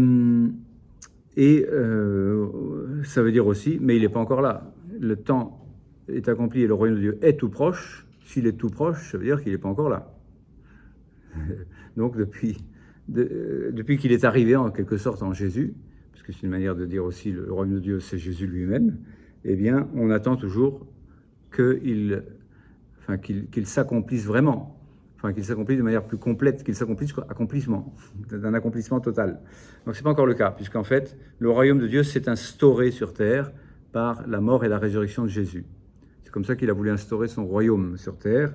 veut dire aussi, mais il n'est pas encore là. Le temps est accompli et le royaume de Dieu est tout proche. S'il est tout proche, ça veut dire qu'il n'est pas encore là. Donc depuis qu'il est arrivé en quelque sorte en Jésus, parce que c'est une manière de dire aussi le royaume de Dieu c'est Jésus lui-même, eh bien on attend toujours qu'il s'accomplisse vraiment, qu'il s'accomplisse de manière plus complète, qu'il s'accomplisse d'un accomplissement total. Donc c'est pas encore le cas, puisqu'en fait le royaume de Dieu s'est instauré sur terre par la mort et la résurrection de Jésus. C'est comme ça qu'il a voulu instaurer son royaume sur terre.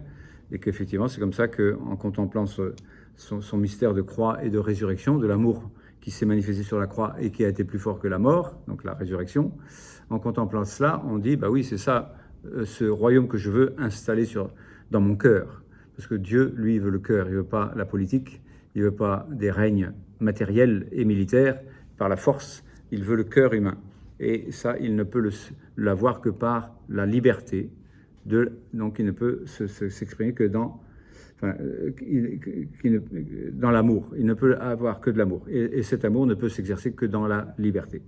Et qu'effectivement, c'est comme ça qu'en contemplant son mystère de croix et de résurrection, de l'amour qui s'est manifesté sur la croix et qui a été plus fort que la mort, donc la résurrection, en contemplant cela, on dit, bah oui, c'est ça, ce royaume que je veux installer dans mon cœur. Parce que Dieu, lui, il veut le cœur, il ne veut pas la politique, il ne veut pas des règnes matériels et militaires par la force, il veut le cœur humain. Et ça, il ne peut l'avoir que par la liberté. Donc il ne peut s'exprimer que dans l'amour. Il ne peut avoir que de l'amour. Et cet amour ne peut s'exercer que dans la liberté.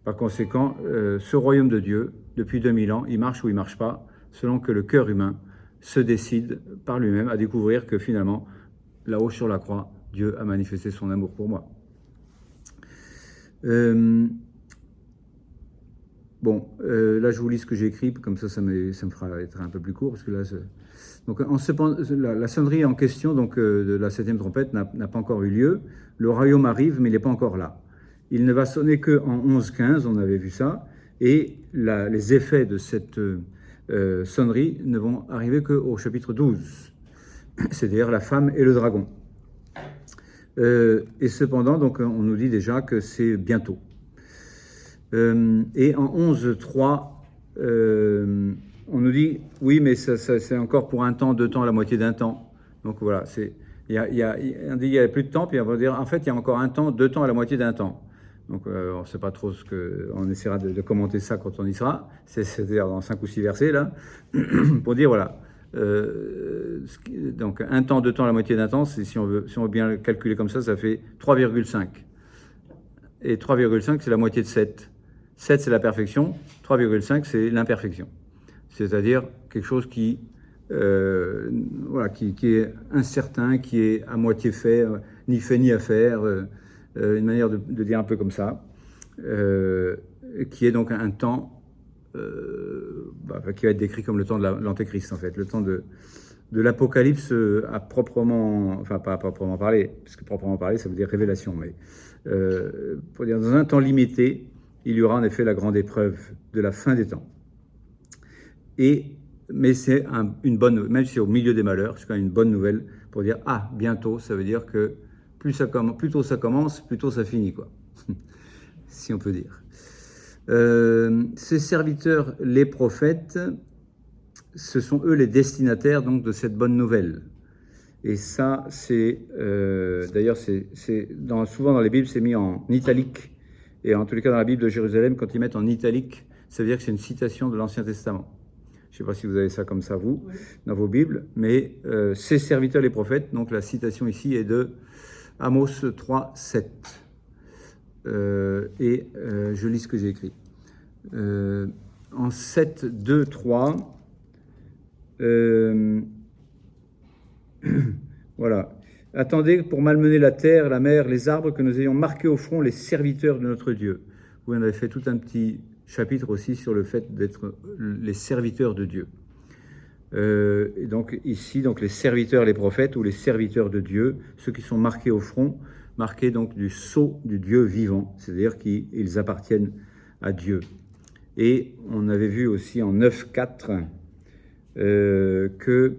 Par conséquent, ce royaume de Dieu, depuis 2000 ans, il marche ou il ne marche pas, selon que le cœur humain se décide par lui-même à découvrir que finalement, là-haut sur la croix, Dieu a manifesté son amour pour moi. Bon, là je vous lis ce que j'ai écrit, comme ça me fera être un peu plus court, parce que là, donc la sonnerie en question donc, de la 7e trompette n'a pas encore eu lieu. Le royaume arrive, mais il n'est pas encore là. Il ne va sonner qu'en 11-15, on avait vu ça, et les effets de cette sonnerie ne vont arriver qu'au chapitre 12, c'est-à-dire la femme et le dragon. Et cependant, donc, on nous dit déjà que c'est bientôt. Et en 11.3, on nous dit, oui, mais c'est encore pour un temps, 2 temps, la moitié d'un temps. Donc voilà, on dit il n'y a plus de temps, puis on va dire, en fait, il y a encore un temps, 2 temps à la moitié d'un temps. Donc on ne sait pas trop on essaiera de commenter ça quand on y sera, c'est-à-dire dans 5 ou 6 versets, là, pour dire, voilà, donc un temps, 2 temps à la moitié d'un temps, si on veut bien le calculer comme ça fait 3,5. Et 3,5, c'est la moitié de 7. 7, c'est la perfection. 3,5, c'est l'imperfection. C'est-à-dire quelque chose qui est incertain, qui est à moitié fait ni à faire, une manière de dire un peu comme ça, qui est donc un temps qui va être décrit comme le temps de l'Antéchrist, en fait, le temps de l'Apocalypse à proprement, enfin pas à proprement parler, parce que proprement parler, ça veut dire révélation, mais pour dire dans un temps limité, il y aura en effet la grande épreuve de la fin des temps. Mais c'est une bonne nouvelle, même si c'est au milieu des malheurs, c'est quand même une bonne nouvelle pour dire ah bientôt, ça veut dire que plus tôt ça commence, plus tôt ça finit, quoi, si on peut dire. Ces serviteurs, les prophètes, ce sont eux les destinataires donc de cette bonne nouvelle. Et ça, c'est d'ailleurs, souvent dans les Bibles, c'est mis en italique. Et en tous les cas, dans la Bible de Jérusalem, quand ils mettent en italique, ça veut dire que c'est une citation de l'Ancien Testament. Je ne sais pas si vous avez ça comme ça, vous, oui, dans vos Bibles. Mais ces serviteurs, les prophètes, donc la citation ici est de Amos 3, 7. Je lis ce que j'ai écrit. En 7, 2, 3... voilà. Attendez pour malmener la terre, la mer, les arbres, que nous ayons marqué au front les serviteurs de notre Dieu. Vous en avez fait tout un petit chapitre aussi sur le fait d'être les serviteurs de Dieu. Et donc ici, donc les serviteurs, les prophètes ou les serviteurs de Dieu, ceux qui sont marqués au front, marqués donc du sceau du Dieu vivant, c'est-à-dire qu'ils appartiennent à Dieu. Et on avait vu aussi en 9.4 que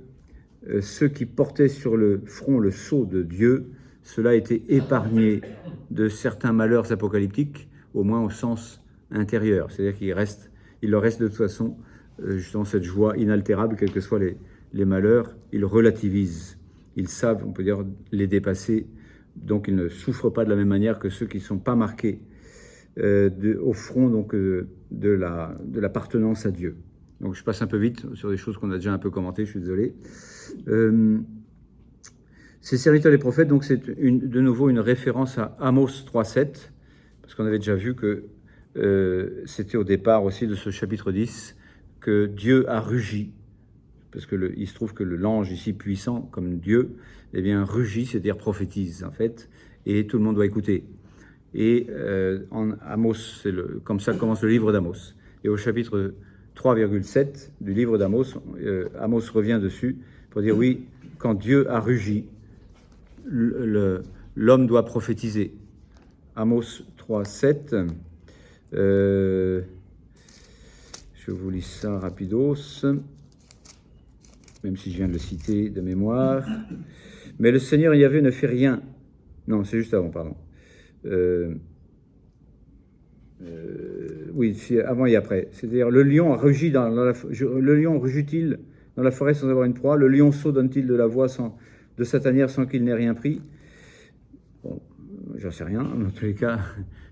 ceux qui portaient sur le front le sceau de Dieu, cela a été épargné de certains malheurs apocalyptiques, au moins au sens intérieur. C'est-à-dire qu'il leur reste de toute façon justement cette joie inaltérable, quels que soient les malheurs, ils relativisent. Ils savent, on peut dire, les dépasser, donc ils ne souffrent pas de la même manière que ceux qui ne sont pas marqués au front donc, de l'appartenance à Dieu. Donc je passe un peu vite sur des choses qu'on a déjà un peu commentées, je suis désolé. Ces serviteurs des prophètes, donc c'est de nouveau une référence à Amos 3.7, parce qu'on avait déjà vu que c'était au départ aussi de ce chapitre 10 que Dieu a rugi, parce qu'il se trouve que l'ange ici puissant comme Dieu, eh bien rugit, c'est-à-dire prophétise en fait, et tout le monde doit écouter. Et en Amos, comme ça commence le livre d'Amos. Et au chapitre 3,7 du livre d'Amos, Amos revient dessus pour dire oui, quand Dieu a rugi, l'homme doit prophétiser. Amos 3,7, je vous lis ça rapidos, même si je viens de le citer de mémoire. Mais le Seigneur Yahvé ne fait rien. Non, c'est juste avant, pardon. Oui, avant et après. C'est-à-dire, le lion rugit le lion rugit-il dans la forêt sans avoir une proie? Le lionceau donne-t-il de la voix de sa tanière sans qu'il n'ait rien pris? Bon, j'en sais rien. Dans tous les cas,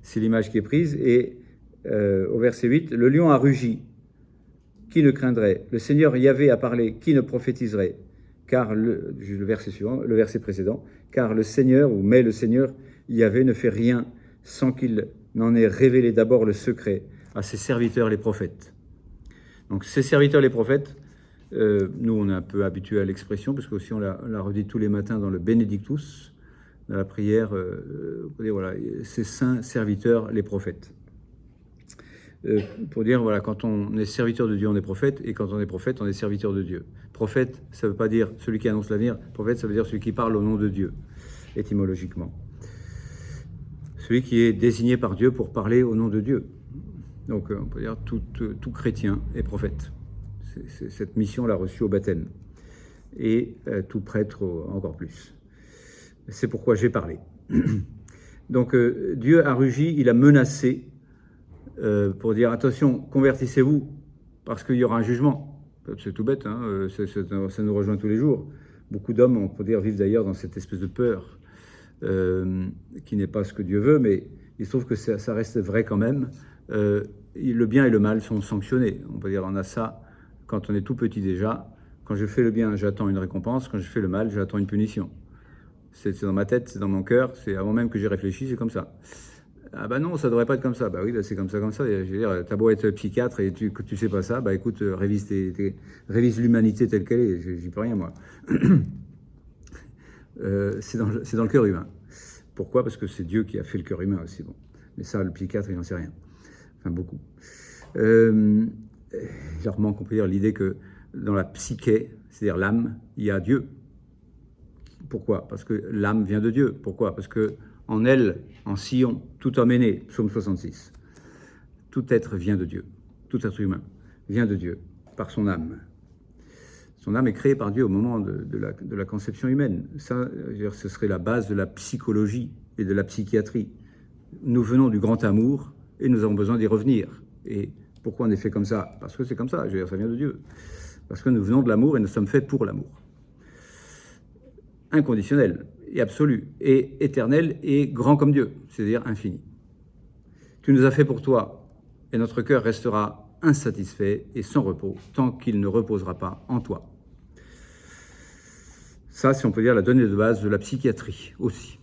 c'est l'image qui est prise. Et au verset 8, le lion a rugi. Qui ne craindrait? Le Seigneur Yahvé a parlé. Qui ne prophétiserait? Car le verset suivant, le verset précédent, car le Seigneur, mais le Seigneur Yahvé ne fait rien sans qu'il n'en ait révélé d'abord le secret à ses serviteurs les prophètes. Donc ces serviteurs les prophètes, nous on est un peu habitués à l'expression, parce qu'aussi on la redit tous les matins dans le Benedictus, dans la prière, voilà, ces saints serviteurs les prophètes. pour dire, voilà, quand on est serviteur de Dieu, on est prophète, et quand on est prophète, on est serviteur de Dieu. Prophète, ça ne veut pas dire celui qui annonce l'avenir. Prophète, ça veut dire celui qui parle au nom de Dieu, étymologiquement. Celui qui est désigné par Dieu pour parler au nom de Dieu. Donc, on peut dire tout chrétien est prophète. Cette mission l'a reçue au baptême. Et tout prêtre encore plus. C'est pourquoi j'ai parlé. Donc, Dieu a rugi, il a menacé pour dire attention, convertissez-vous, parce qu'il y aura un jugement. C'est tout bête, hein, ça nous rejoint tous les jours. Beaucoup d'hommes, on peut dire, vivent d'ailleurs dans cette espèce de peur qui n'est pas ce que Dieu veut, mais il se trouve que ça reste vrai quand même. Le bien et le mal sont sanctionnés. On peut dire on a ça quand on est tout petit déjà. Quand je fais le bien, j'attends une récompense. Quand je fais le mal, j'attends une punition. C'est dans ma tête, c'est dans mon cœur, c'est avant même que j'y réfléchisse, c'est comme ça. Ah bah non, ça devrait pas être comme ça. Bah oui, bah c'est comme ça, comme ça. Je veux dire, t'as beau être psychiatre et que tu sais pas ça, bah écoute, révise l'humanité telle qu'elle est. J'y peux rien, moi. C'est dans le cœur humain. Pourquoi? Parce que c'est Dieu qui a fait le cœur humain aussi. Bon. Mais ça, le psychiatre, il n'en sait rien. Enfin, beaucoup. Il leur manque, on peut dire, l'idée que dans la psyché, c'est-à-dire l'âme, il y a Dieu. Pourquoi? Parce que l'âme vient de Dieu. Pourquoi? Parce que en elle, en Sion, tout homme est né, psaume 66. Tout être vient de Dieu. Tout être humain vient de Dieu, par son âme. Son âme est créée par Dieu au moment de la conception humaine. Ça, je veux dire, ce serait la base de la psychologie et de la psychiatrie. Nous venons du grand amour et nous avons besoin d'y revenir. Et pourquoi on est fait comme ça? Parce que c'est comme ça, je veux dire, ça vient de Dieu. Parce que nous venons de l'amour et nous sommes faits pour l'amour. Inconditionnel et absolu, et éternel et grand comme Dieu, c'est-à-dire infini. Tu nous as fait pour toi, et notre cœur restera insatisfait et sans repos, tant qu'il ne reposera pas en toi. Ça, si on peut dire, la donnée de base de la psychiatrie aussi.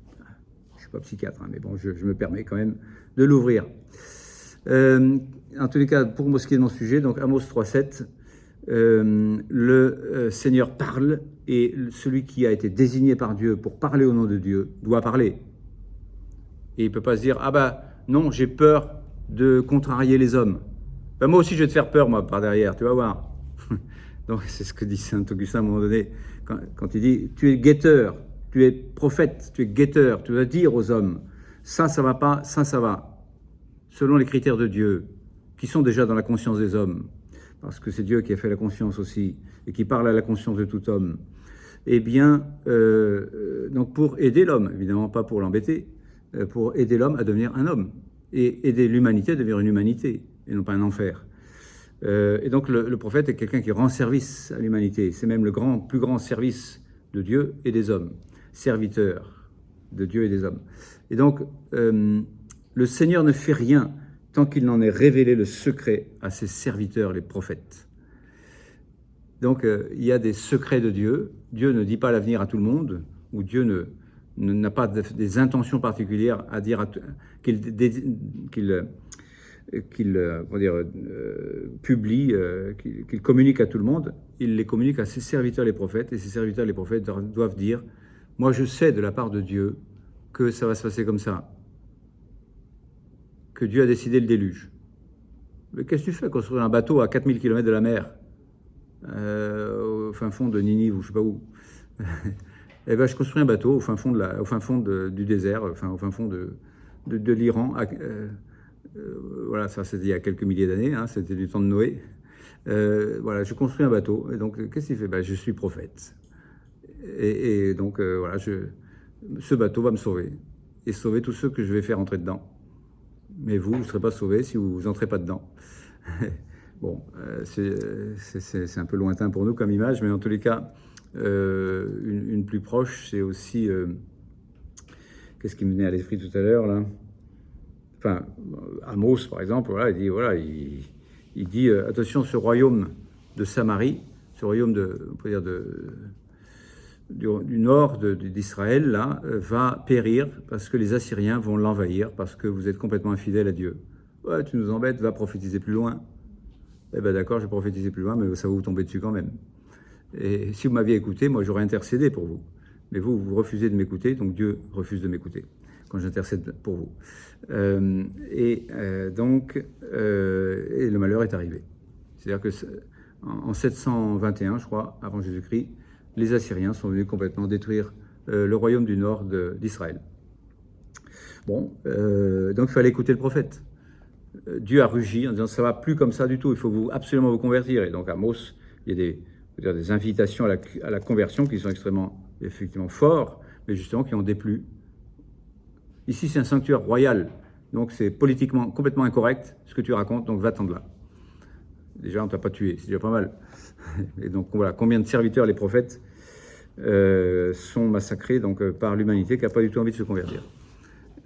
Je ne suis pas psychiatre, hein, mais bon, je me permets quand même de l'ouvrir. En tous les cas, pour ce qui est de mon sujet, donc Amos 3,7, le Seigneur parle, et celui qui a été désigné par Dieu pour parler au nom de Dieu doit parler. Et il ne peut pas se dire, ah bah non, j'ai peur de contrarier les hommes. Ben moi aussi, je vais te faire peur, moi, par derrière, tu vas voir. Donc, c'est ce que dit saint Augustin à un moment donné, quand il dit, tu es guetteur, tu es prophète, tu es guetteur, tu dois dire aux hommes, ça va pas, ça va, selon les critères de Dieu, qui sont déjà dans la conscience des hommes, parce que c'est Dieu qui a fait la conscience aussi, et qui parle à la conscience de tout homme. Eh bien, donc pour aider l'homme, évidemment pas pour l'embêter, pour aider l'homme à devenir un homme, et aider l'humanité à devenir une humanité, et non pas un enfer. Et donc le prophète est quelqu'un qui rend service à l'humanité. C'est même le plus grand service de Dieu et des hommes, serviteur de Dieu et des hommes. Et donc le Seigneur ne fait rien tant qu'il n'en ait révélé le secret à ses serviteurs, les prophètes. Donc il y a des secrets de Dieu. Dieu ne dit pas l'avenir à tout le monde, ou Dieu n'a pas des intentions particulières à dire qu'il publie, qu'il communique à tout le monde. Il les communique à ses serviteurs les prophètes, et ses serviteurs les prophètes doivent dire « Moi je sais de la part de Dieu que ça va se passer comme ça, que Dieu a décidé le déluge. » Mais qu'est-ce que tu fais, construire un bateau à 4000 km de la mer, au fin fond de Ninive ou je sais pas où? Eh ben, je construis un bateau au fin fond, du désert, au fin fond de l'Iran. Voilà, ça c'était il y a quelques milliers d'années, hein, c'était du temps de Noé. Voilà, je construis un bateau, et donc qu'est-ce qu'il fait? Ben, je suis prophète. Et donc voilà, ce bateau va me sauver, et sauver tous ceux que je vais faire entrer dedans. Mais vous ne serez pas sauvés si vous n'entrez pas dedans. Bon, c'est un peu lointain pour nous comme image, mais en tous les cas, une plus proche, c'est aussi... qu'est-ce qui me venait à l'esprit tout à l'heure, là? Enfin, Amos, par exemple, voilà, il dit attention, ce royaume de Samarie, ce royaume on peut dire du nord d'Israël, là, va périr parce que les Assyriens vont l'envahir, parce que vous êtes complètement infidèles à Dieu. Ouais, tu nous embêtes, va prophétiser plus loin. Eh bien d'accord, je vais prophétiser plus loin, mais ça va vous tomber dessus quand même. Et si vous m'aviez écouté, moi j'aurais intercédé pour vous. Mais vous refusez de m'écouter, donc Dieu refuse de m'écouter. quand j'intercède pour vous. Donc, le malheur est arrivé. C'est-à-dire que en 721, je crois, avant Jésus-Christ, les Assyriens sont venus complètement détruire le royaume du nord d'Israël. Bon, donc il fallait écouter le prophète. Dieu a rugi en disant ça va plus comme ça du tout, il faut absolument vous convertir. Et donc à Amos, il y a des invitations à la conversion qui sont extrêmement, effectivement, forts, mais justement qui ont déplu. Ici, c'est un sanctuaire royal, donc c'est politiquement complètement incorrect ce que tu racontes, donc va-t'en de là. Déjà, on ne t'a pas tué, c'est déjà pas mal. Et donc voilà, combien de serviteurs les prophètes sont massacrés donc, par l'humanité qui n'a pas du tout envie de se convertir.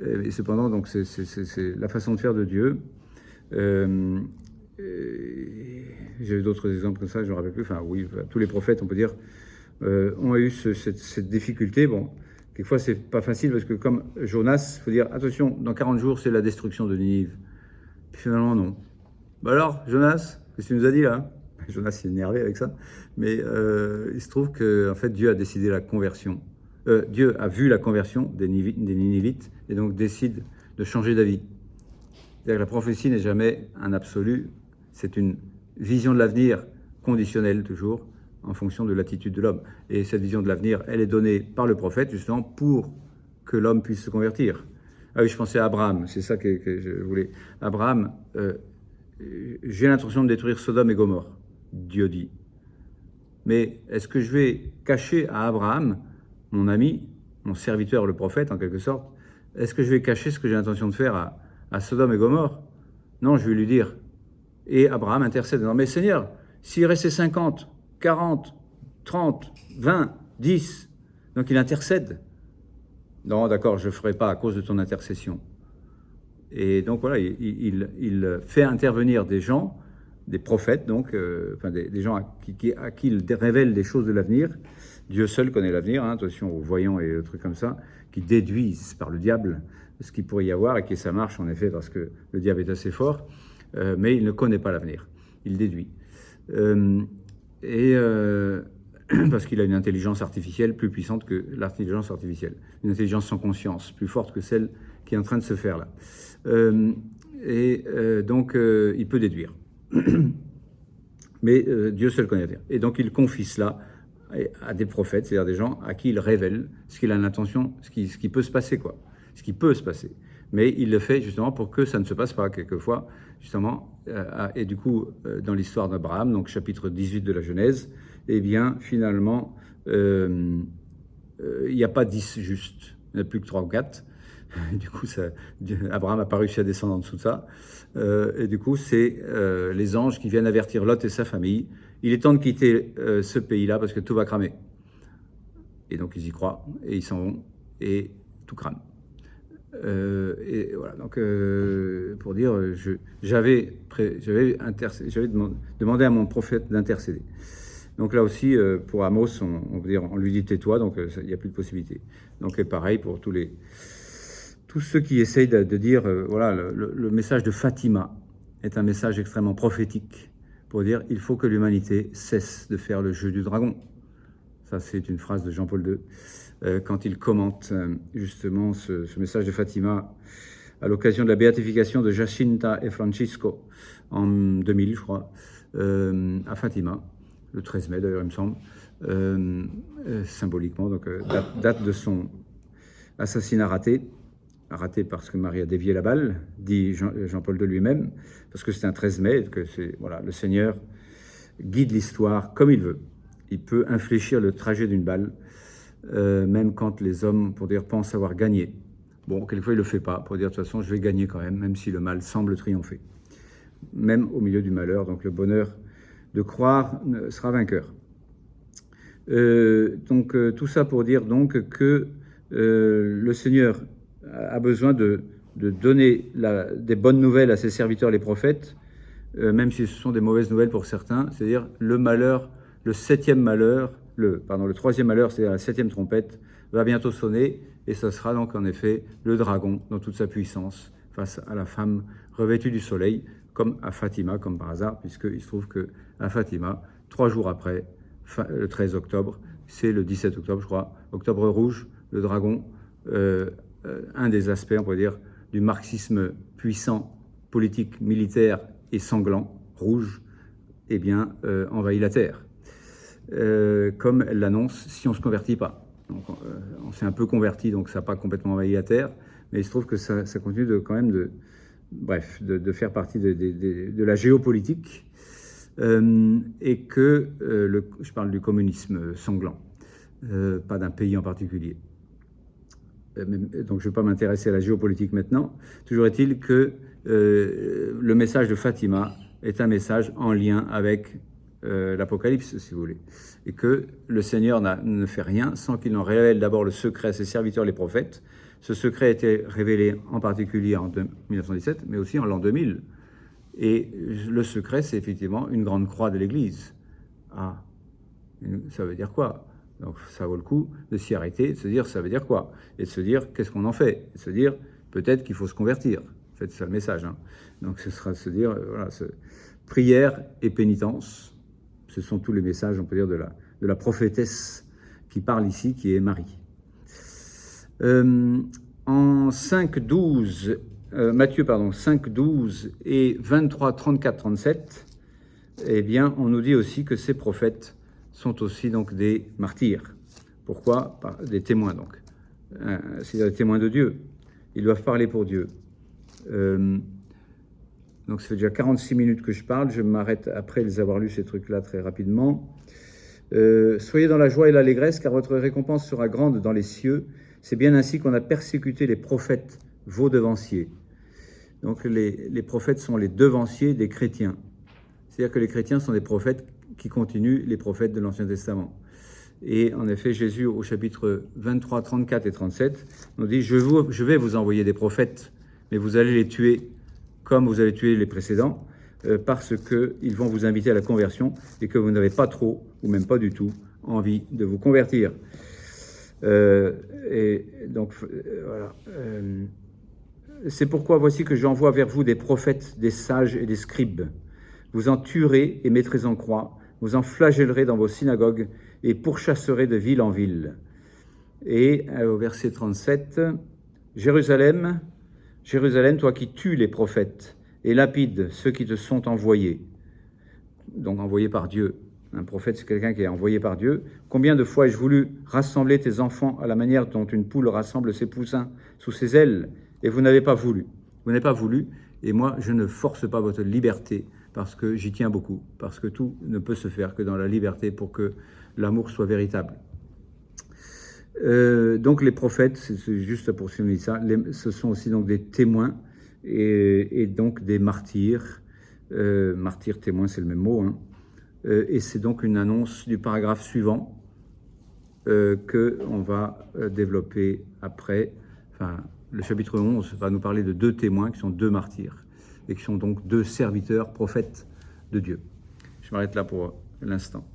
Et cependant, donc, c'est la façon de faire de Dieu. J'ai eu d'autres exemples comme ça, je ne me rappelle plus. Enfin, oui, tous les prophètes, on peut dire, ont eu cette difficulté. Bon, quelquefois, c'est pas facile parce que, comme Jonas, il faut dire attention, dans 40 jours, c'est la destruction de Ninive. Puis finalement, non. Bah alors, Jonas, qu'est-ce que tu nous as dit là? Jonas est énervé avec ça. Mais il se trouve que, en fait, Dieu a décidé la conversion. Dieu a vu la conversion des Ninivites et donc décide de changer d'avis. C'est-à-dire que la prophétie n'est jamais un absolu, c'est une vision de l'avenir conditionnelle toujours en fonction de l'attitude de l'homme. Et cette vision de l'avenir, elle est donnée par le prophète justement pour que l'homme puisse se convertir. Ah oui, je pensais à Abraham, c'est ça que je voulais. Abraham, j'ai l'intention de détruire Sodome et Gomorrhe, Dieu dit. Mais est-ce que je vais cacher à Abraham, mon ami, mon serviteur, le prophète en quelque sorte, est-ce que je vais cacher ce que j'ai l'intention de faire à Sodome et Gomorrhe? Non, je vais lui dire. Et Abraham intercède. Non, mais Seigneur, s'il restait 50, 40, 30, 20, 10, donc il intercède. Non, d'accord, je ne ferai pas à cause de ton intercession. Et donc voilà, il fait intervenir des gens, des prophètes, donc, des gens à qui il révèle des choses de l'avenir. Dieu seul connaît l'avenir, hein, attention aux voyants et aux trucs comme ça, qui déduisent par le diable ce qu'il pourrait y avoir, et que ça marche en effet parce que le diable est assez fort, mais il ne connaît pas l'avenir, il déduit. Parce qu'il a une intelligence artificielle plus puissante que l'intelligence artificielle, une intelligence sans conscience, plus forte que celle qui est en train de se faire là. Donc il peut déduire. Mais Dieu seul connaît l'avenir. Et donc il confie cela à des prophètes, c'est-à-dire des gens à qui il révèle ce qu'il a l'intention, ce qui peut se passer, quoi. Ce qui peut se passer. Mais il le fait justement pour que ça ne se passe pas, quelquefois, justement. Et du coup, dans l'histoire d'Abraham, donc chapitre 18 de la Genèse, eh bien, finalement, il n'y a pas 10 justes, il n'y en a plus que 3 ou 4. Du coup, Abraham n'a pas réussi à descendre en dessous de ça. Et du coup, c'est les anges qui viennent avertir Lot et sa famille. Il est temps de quitter ce pays-là parce que tout va cramer. Et donc, ils y croient et ils s'en vont et tout crame. Et voilà, donc pour dire, j'avais demandé à mon prophète d'intercéder. Donc là aussi, pour Amos, on lui dit tais-toi, donc il n'y a plus de possibilité. Donc pareil pour tous ceux qui essayent de dire, voilà, le message de Fatima est un message extrêmement prophétique pour dire il faut que l'humanité cesse de faire le jeu du dragon. Ça, c'est une phrase de Jean-Paul II, quand il commente justement ce message de Fatima à l'occasion de la béatification de Jacinta et Francisco en 2000, je crois, à Fatima, le 13 mai d'ailleurs, il me semble, symboliquement, donc date de son assassinat raté parce que Marie a dévié la balle, dit Jean-Paul II lui-même, parce que c'est un 13 mai, que voilà, le Seigneur guide l'histoire comme il veut. Il peut infléchir le trajet d'une balle, même quand les hommes, pour dire, pensent avoir gagné. Bon, quelquefois, il ne le fait pas, pour dire, de toute façon, je vais gagner quand même si le mal semble triompher. Même au milieu du malheur, donc le bonheur de croire sera vainqueur. Donc, tout ça pour dire donc que le Seigneur a besoin de donner des bonnes nouvelles à ses serviteurs, les prophètes, même si ce sont des mauvaises nouvelles pour certains, c'est-à-dire le malheur, le septième malheur, le troisième malheur, c'est-à-dire la septième trompette, va bientôt sonner, et ce sera donc en effet le dragon dans toute sa puissance face à la femme revêtue du soleil, comme à Fatima, comme par hasard, puisqu'il se trouve qu'à Fatima, 3 jours après, le 13 octobre, c'est le 17 octobre, je crois, octobre rouge, le dragon un des aspects, on pourrait dire, du marxisme puissant, politique, militaire et sanglant, rouge, eh bien, envahit la Terre. Comme elle l'annonce, si on ne se convertit pas. Donc, on s'est un peu converti, donc ça n'a pas complètement envahi la Terre, mais il se trouve que ça continue quand même de faire partie de la géopolitique, et que, je parle du communisme sanglant, pas d'un pays en particulier. Donc je ne vais pas m'intéresser à la géopolitique maintenant. Toujours est-il que le message de Fatima est un message en lien avec l'Apocalypse, si vous voulez, et que le Seigneur ne fait rien sans qu'il en révèle d'abord le secret à ses serviteurs, les prophètes. Ce secret a été révélé en particulier en 1917, mais aussi en l'an 2000. Et le secret, c'est effectivement une grande croix de l'Église. Ah, ça veut dire quoi? Donc ça vaut le coup de s'y arrêter, de se dire ça veut dire quoi? Et de se dire qu'est-ce qu'on en fait? Et de se dire peut-être qu'il faut se convertir. En fait, c'est ça le message. Hein. Donc ce sera de se dire, voilà, prière et pénitence. Ce sont tous les messages, on peut dire, de la prophétesse qui parle ici, qui est Marie. En 5.12, Matthieu, 5.12 et 23, 34, 37, eh bien, on nous dit aussi que ces prophètes sont aussi donc des martyrs. Pourquoi? Des témoins, donc. C'est-à-dire des témoins de Dieu. Ils doivent parler pour Dieu. Donc ça fait déjà 46 minutes que je parle. Je m'arrête après les avoir lus, ces trucs-là, très rapidement. Soyez dans la joie et l'allégresse, car votre récompense sera grande dans les cieux. C'est bien ainsi qu'on a persécuté les prophètes, vos devanciers. Donc les prophètes sont les devanciers des chrétiens. C'est-à-dire que les chrétiens sont des prophètes qui continuent les prophètes de l'Ancien Testament. Et en effet, Jésus, au chapitre 23, 34 et 37, nous dit « Je vais vous envoyer des prophètes, mais vous allez les tuer comme vous avez tué les précédents, parce qu'ils vont vous inviter à la conversion et que vous n'avez pas trop, ou même pas du tout, envie de vous convertir. » Et donc, voilà. C'est pourquoi voici que j'envoie vers vous des prophètes, des sages et des scribes. Vous en tuerez et mettrez en croix, vous en flagellerez dans vos synagogues et pourchasserez de ville en ville. Et au verset 37, Jérusalem, Jérusalem, toi qui tues les prophètes et lapides ceux qui te sont envoyés. Donc envoyés par Dieu. Un prophète, c'est quelqu'un qui est envoyé par Dieu. Combien de fois ai-je voulu rassembler tes enfants à la manière dont une poule rassemble ses poussins sous ses ailes, et vous n'avez pas voulu. Vous n'avez pas voulu, et moi, je ne force pas votre liberté, parce que j'y tiens beaucoup, parce que tout ne peut se faire que dans la liberté pour que l'amour soit véritable. Donc les prophètes, c'est juste pour souligner ça, ce sont aussi donc des témoins et donc des martyrs. Martyrs, témoins, c'est le même mot, hein. Et c'est donc une annonce du paragraphe suivant qu'on va développer après. Enfin, le chapitre 11 va nous parler de deux témoins qui sont deux martyrs et qui sont donc deux serviteurs, prophètes de Dieu. Je m'arrête là pour l'instant.